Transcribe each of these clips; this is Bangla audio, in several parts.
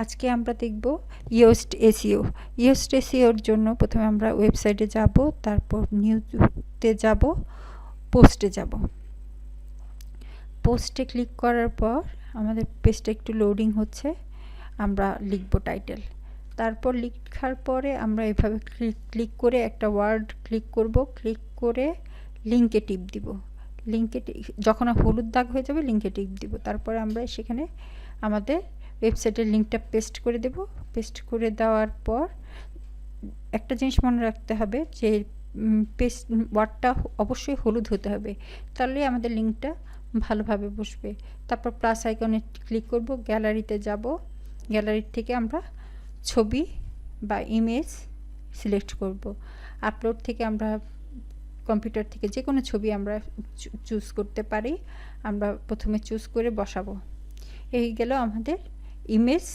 আজকে আমরা দেখব ইয়োস্ট এসইও। ইয়োস্ট এসইওর জন্য প্রথমে আমরা ওয়েবসাইটে যাব, তারপর নিউতে যাব, পোস্টে যাব। পোস্টে ক্লিক করার পর আমাদের পেজটা একটু লোডিং হচ্ছে। আমরা লিখব টাইটেল, তারপর লেখার পরে আমরা এভাবে ক্লিক করে একটা ওয়ার্ড ক্লিক করব, ক্লিক করে লিঙ্কে টিপ দিব। লিঙ্কে যখন হলুদ দাগ হয়ে যাবে লিঙ্কে টিপ দিব, তারপরে আমরা সেখানে আমাদের ওয়েবসাইটের লিঙ্কটা পেস্ট করে দেব। পেস্ট করে দেওয়ার পর একটা জিনিস মনে রাখতে হবে যে পেস্ট ওয়ার্ডটা অবশ্যই হলুদ হতে হবে, তাহলে আমাদের লিঙ্কটা ভালোভাবে বসবে। তারপর প্লাস আইকনে ক্লিক করব, গ্যালারিতে যাব। গ্যালারির থেকে আমরা ছবি বা ইমেজ সিলেক্ট করব। আপলোড থেকে আমরা কম্পিউটার থেকে যে কোনো ছবি আমরা চুজ করতে পারি। আমরা প্রথমে চুজ করে বসাবো। এই গেল আমাদের ইমেজ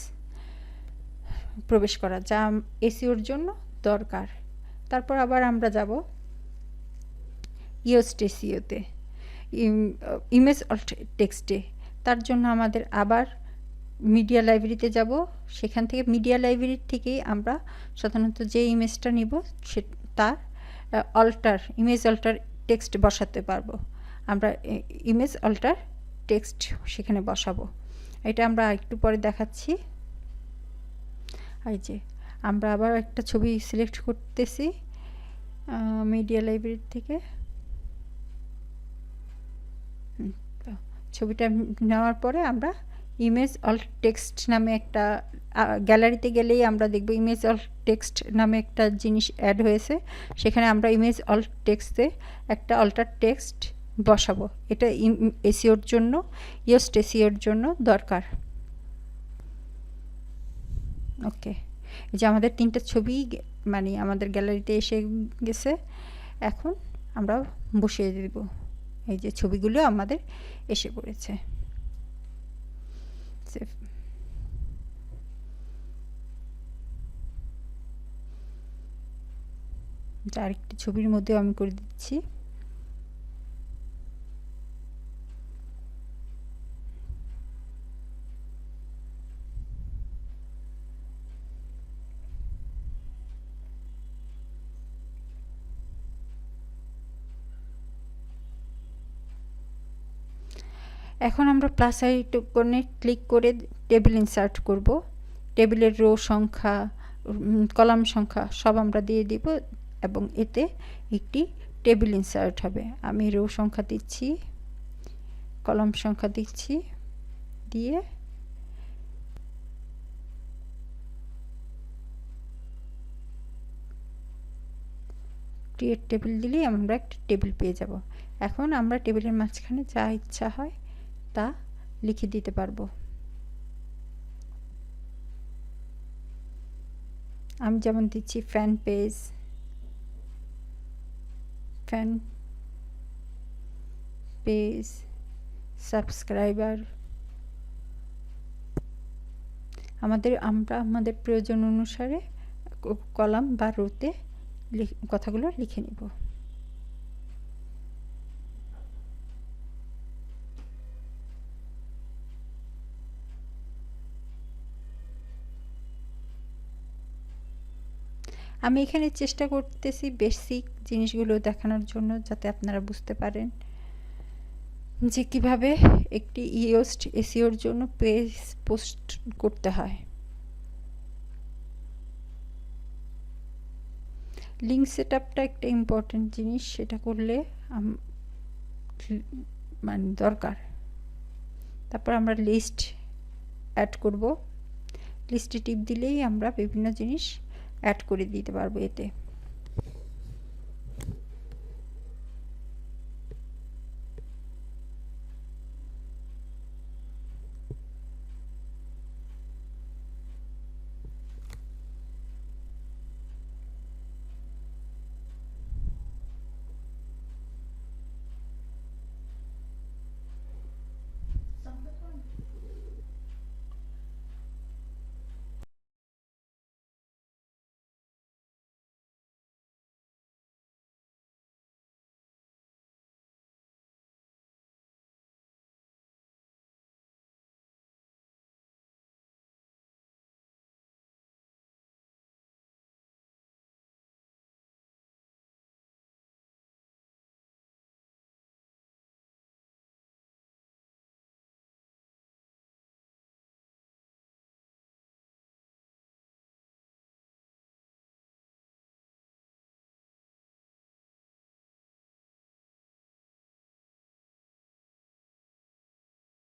প্রবেশ করা, যা এসইওর জন্য দরকার। তারপর আবার আমরা যাব ইয়োস্ট এসইওতে, ইমেজ অল্ট টেক্সটে। তার জন্য আমাদের আবার মিডিয়া লাইব্রেরিতে যাব। সেখান থেকে মিডিয়া লাইব্রেরি থেকেই আমরা সাধারণত যে ইমেজটা নিব সে তার ইমেজ অল্টার টেক্সট বসাতে পারবো। আমরা ইমেজ অল্টার টেক্সট সেখানে বসাবো। এটা আমরা একটু পরে দেখাচ্ছি। এই যে আমরা আবার একটা ছবি সিলেক্ট করতেছি মিডিয়া লাইব্রেরি থেকে। ছবিটা নেওয়ার পরে আমরা ইমেজ অল্ট টেক্সট নামে একটা, গ্যালারিতে গেলেই আমরা দেখব ইমেজ অল্ট টেক্সট নামে একটা জিনিস অ্যাড হয়েছে। সেখানে আমরা ইমেজ অল্ট টেক্সটে একটা অল্টার টেক্সট বসাবো। এটা এসইওর জন্য, ইয়োস্ট এসইওর জন্য দরকার। ওকে, এই যে আমাদের তিনটা ছবি মানে আমাদের গ্যালারিতে এসে গেছে। এখন আমরা বসিয়ে দেব। এই যে ছবিগুলো আমাদের এসে পড়েছে। আরেকটি ছবির মধ্যে আমি করে দিচ্ছি। এখন আমরা প্লাস আইকনে ক্লিক করে টেবিল ইনসার্ট করব। টেবিলের রো সংখ্যা, কলাম সংখ্যা সব আমরা দিয়ে দিব এবং এতে একটি টেবিল ইনসার্ট হবে। আমি রো সংখ্যা দিচ্ছি, কলাম সংখ্যা দিচ্ছি, দিয়ে ক্রিয়েট টেবিল দিলেই আমরা একটা টেবিল পেয়ে যাব। এখন আমরা টেবিলের মাঝখানে যা ইচ্ছা হয় তা লিখে দিতে পারবো। আমি যেমন দিচ্ছি ফ্যান পেজ, সাবস্ক্রাইবার। আমরা আমাদের প্রয়োজন অনুসারে কলাম বা রোতে কথাগুলো লিখে নিব। আমি এখানে চেষ্টা করতেছি বেসিক জিনিসগুলো দেখানোর জন্য, যাতে আপনারা বুঝতে পারেন যে কিভাবে একটি ইয়োস্ট এসইওর জন্য পেজ পোস্ট করতে হয়। লিঙ্ক সেটআপটা একটা ইম্পর্টেন্ট জিনিস, সেটা করলে মানে দরকার। তারপর আমরা লিস্ট অ্যাড করব। লিস্টে টিপ দিলেই আমরা বিভিন্ন জিনিস অ্যাড করে দিতে পারবো এতে।